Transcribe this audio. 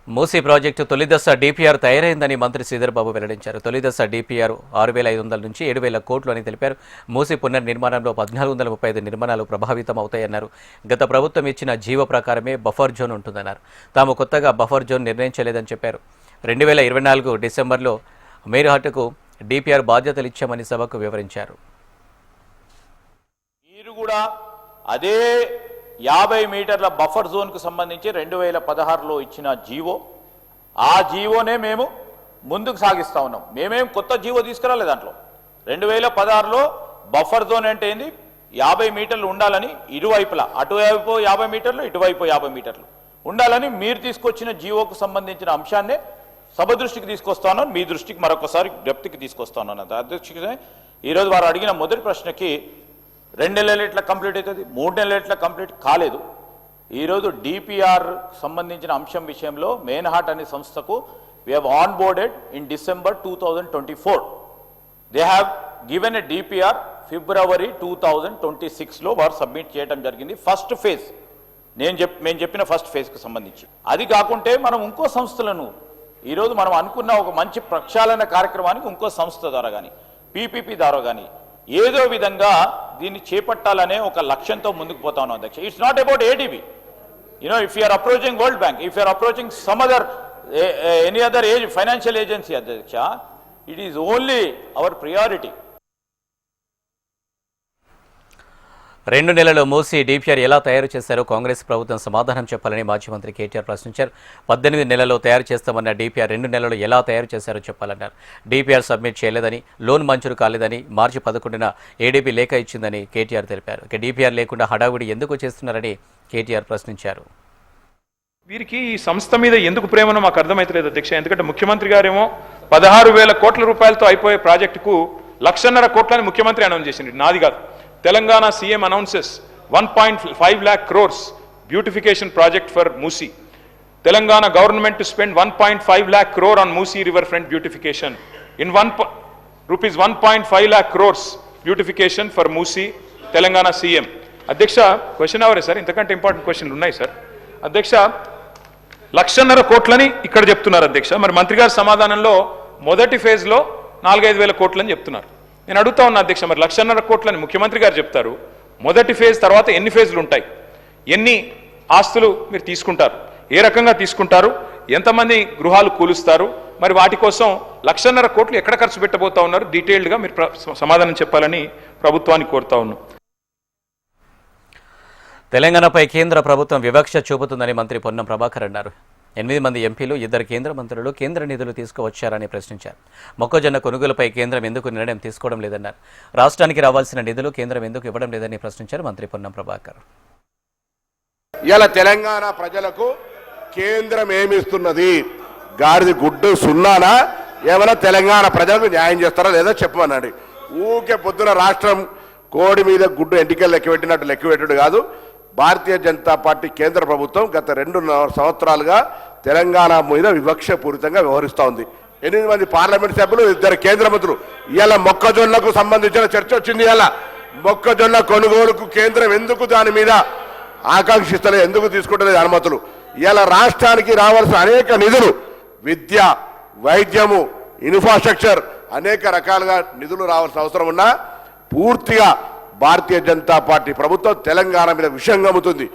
Musi project తొలిదశ DPR తయారైందని మంత్రి శ్రీధర్బాబు వెల్లడించారు. తొలిదశ DPR 6,500 నుంచి 7,000 కోట్లు అని తెలిపారు. మూసీ పునర్నిర్మాణంలో 1,435 నిర్మాణాలు ప్రభావితం అవుతాయన్నారు. గత ప్రభుత్వం ఇచ్చిన జీవో ప్రకారమే బఫర్ జోన్ ఉంటుందన్నారు. తాము కొత్తగా బఫర్ జోన్ నిర్ణయించలేదని చెప్పారు. 2024 డిసెంబర్లో మేరుహట్టుకు డీపీఆర్ బాధ్యతలు ఇచ్చామని సభకు వివరించారు. అదే 50 మీటర్ల బఫర్ జోన్కు సంబంధించి 2016లో ఇచ్చిన జీవో, ఆ జీవోనే మేము ముందుకు సాగిస్తూ ఉన్నాం. మేమేం కొత్త జీవో తీసుకురాలేదు. దాంట్లో 2016లో బఫర్ జోన్ అంటే ఏంది, 50 మీటర్లు ఉండాలని ఇరువైపులా, అటువైపు 50 మీటర్లు, ఇటువైపు 50 మీటర్లు ఉండాలని మీరు తీసుకొచ్చిన జీవోకు సంబంధించిన అంశాన్నే సభ దృష్టికి తీసుకొస్తాను. మీ దృష్టికి మరొకసారి డెప్త్కి తీసుకొస్తాను. అధ్యక్షుడే ఈరోజు వారు అడిగిన మొదటి ప్రశ్నకి 2 నెలలు ఎట్లా కంప్లీట్ అవుతుంది, 3 నెలలు ఎట్లా కంప్లీట్ కాలేదు. ఈరోజు డిపిఆర్ సంబంధించిన అంశం విషయంలో మెయిన్హార్ట్ అనే సంస్థకు we have on boarded in December 2024. They have given a DPR February 2026లో వారు సబ్మిట్ చేయడం జరిగింది. ఫస్ట్ ఫేజ్ మేము చెప్పిన ఫస్ట్ ఫేజ్కి సంబంధించి. అది కాకుంటే మనం ఇంకో సంస్థలను ఈరోజు మనం అనుకున్న ఒక మంచి ప్రక్షాళన కార్యక్రమానికి ఇంకో సంస్థ ద్వారా కానీ పీపీపీ ద్వారా కానీ ఏదో విధంగా దీన్ని చేపట్టాలనే ఒక లక్ష్యంతో ముందుకు పోతా ఉన్నాం అధ్యక్ష. It's not about ADB. If you're approaching World Bank, if you're approaching some other any other financial agency అధ్యక్ష, it is only our priority. 2 నెలల్లో మూసీ డీపీఆర్ ఎలా తయారు చేశారో కాంగ్రెస్ ప్రభుత్వం సమాధానం చెప్పాలని మాజీ మంత్రి కేటీఆర్ ప్రశ్నించారు. 18 నెలల్లో తయారు చేస్తామన్న డీపీఆర్ 2 నెలల్లో ఎలా తయారు చేశారో చెప్పాలన్నారు. డీపీఆర్ సబ్మిట్ చేయలేదని, లోన్ మంజూరు కాలేదని, మార్చి 11న ఏడీబీ లేఖ ఇచ్చిందని కేటీఆర్ తెలిపారు. ఇక డీపీఆర్ లేకుండా హడావుడి ఎందుకు చేస్తున్నారని కేటీఆర్ ప్రశ్నించారు. వీరికి ఈ సంస్థ మీద ఎందుకు ప్రేమనో మాకు అర్థమైతలేదు అధ్యక్ష. ఎందుకంటే ముఖ్యమంత్రి గారేమో 16,000 కోట్ల రూపాయలతో అయిపోయే ప్రాజెక్టుకు 1,50,000 కోట్లని ముఖ్యమంత్రి అనౌన్స్ చేసింది, నాది కాదు. Telangana CM announces 1.5 lakh crores beautification project for Musi. Telangana government to spend 1.5 lakh crore on Musi riverfront beautification. In rupees 1.5 lakh crores beautification for Musi, Telangana CM. Adhyaksha, question avare sir, intakante important question unnai sir. Adhyaksha, 1,50,000 కోట్లని ఇక్కడ చెప్తున్నారు అధ్యక్ష. మరి మంత్రి గారి సమాధానంలో మొదటి phase లో 4,500 కోట్లని చెప్తున్నారు. నేను అడుగుతా ఉన్నా అధ్యక్ష, మరి 1,50,000 కోట్లని ముఖ్యమంత్రి గారు చెప్తారు, మొదటి ఫేజ్ తర్వాత ఎన్ని ఫేజ్లు ఉంటాయి, ఎన్ని ఆస్తులు మీరు తీసుకుంటారు, ఏ రకంగా తీసుకుంటారు, ఎంతమంది గృహాలు కూలుస్తారు, మరి వాటి కోసం 1,50,000 కోట్లు ఎక్కడ ఖర్చు పెట్టబోతా ఉన్నారు, డీటెయిల్డ్గా మీరు సమాధానం చెప్పాలని ప్రభుత్వాన్ని కోరుతా ఉన్నాం. తెలంగాణపై కేంద్ర ప్రభుత్వం వివక్ష చూపుతుందని మంత్రి పొన్నం ప్రభాకర్ అన్నారు. 8 మంది ఎంపీలు, 2 కేంద్ర మంత్రులు కేంద్ర నిధులు తీసుకువచ్చారని ప్రశ్నించారు. మొక్కజొన్న కొనుగోలుపై కేంద్రం ఎందుకు నిర్ణయం తీసుకోవడం లేదన్నారు. రాష్ట్రానికి రావాల్సిన నిధులు కేంద్రం ఎందుకు ఇవ్వడం లేదని ప్రశ్నించారు మంత్రి పొన్నం ప్రభాకర్. ఇలా తెలంగాణ ప్రజలకు కేంద్రం ఏమిస్తున్నది, గాడిది గుడ్డు సున్నానా, ఏమైనా తెలంగాణ ప్రజలకు న్యాయం చేస్తారా లేదా చెప్పమన్నాడు. ఊకే పొద్దున రాష్ట్రం కోడి మీద గుడ్డు ఎంటికలు లెక్కబెట్టినట్టు లెక్కబెట్టుడు కాదు. భారతీయ జనతా పార్టీ కేంద్ర ప్రభుత్వం గత 2 సంవత్సరాలుగా తెలంగాణ మీద వివక్షపూరితంగా వ్యవహరిస్తూ ఉంది. 8 మంది పార్లమెంట్ సభ్యులు, 2 కేంద్ర మంత్రులు. ఇవాళ మొక్కజొన్నకు సంబంధించిన చర్చ వచ్చింది. ఇవాళ మొక్కజొన్న కొనుగోలుకు కేంద్రం ఎందుకు దాని మీద ఆకాంక్షిస్తలే, ఎందుకు తీసుకుంటలేదు అనుమతులు. ఇవాళ రాష్ట్రానికి రావాల్సిన అనేక నిధులు, విద్య, వైద్యము, ఇన్ఫ్రాస్ట్రక్చర్, అనేక రకాలుగా నిధులు రావాల్సిన అవసరం ఉన్నా పూర్తిగా భారతీయ జనతా పార్టీ ప్రభుత్వం తెలంగాణ మీద విషం గమ్ముతుంది.